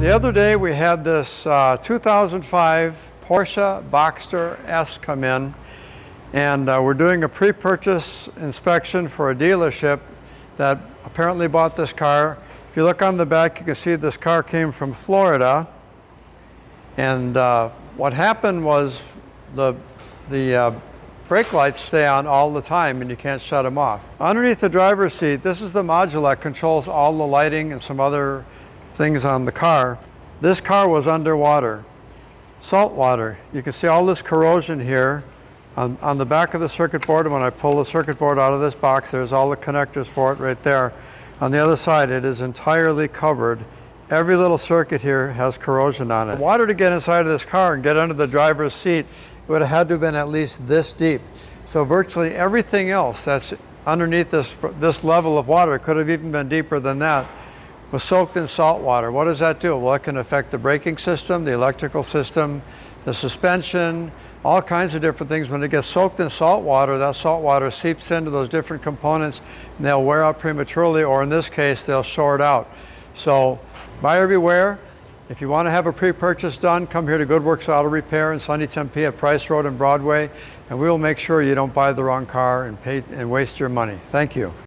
The other day we had this 2005 Porsche Boxster S come in, and we're doing a pre-purchase inspection for a dealership that apparently bought this car. If you look on the back, you can see this car came from Florida, and what happened was the brake lights stay on all the time and you can't shut them off. Underneath the driver's seat, this is the module that controls all the lighting and some other things on the car. This car was underwater, salt water. You can see all this corrosion here on the back of the circuit board. When I pull the circuit board out of this box, there's all the connectors for it right there. On the other side, it is entirely covered. Every little circuit here has corrosion on it. Water to get inside of this car and get under the driver's seat, it would have had to have been at least this deep. So virtually everything else that's underneath this level of water, it could have even been deeper than that, was soaked in salt water. What does that do? Well, it can affect the braking system, the electrical system, the suspension, all kinds of different things. When it gets soaked in salt water, that salt water seeps into those different components and they'll wear out prematurely, or in this case, they'll short out. So buyer beware. If you want to have a pre-purchase done, come here to Good Works Auto Repair in sunny Tempe at Price Road and Broadway, and we will make sure you don't buy the wrong car and waste your money. Thank you.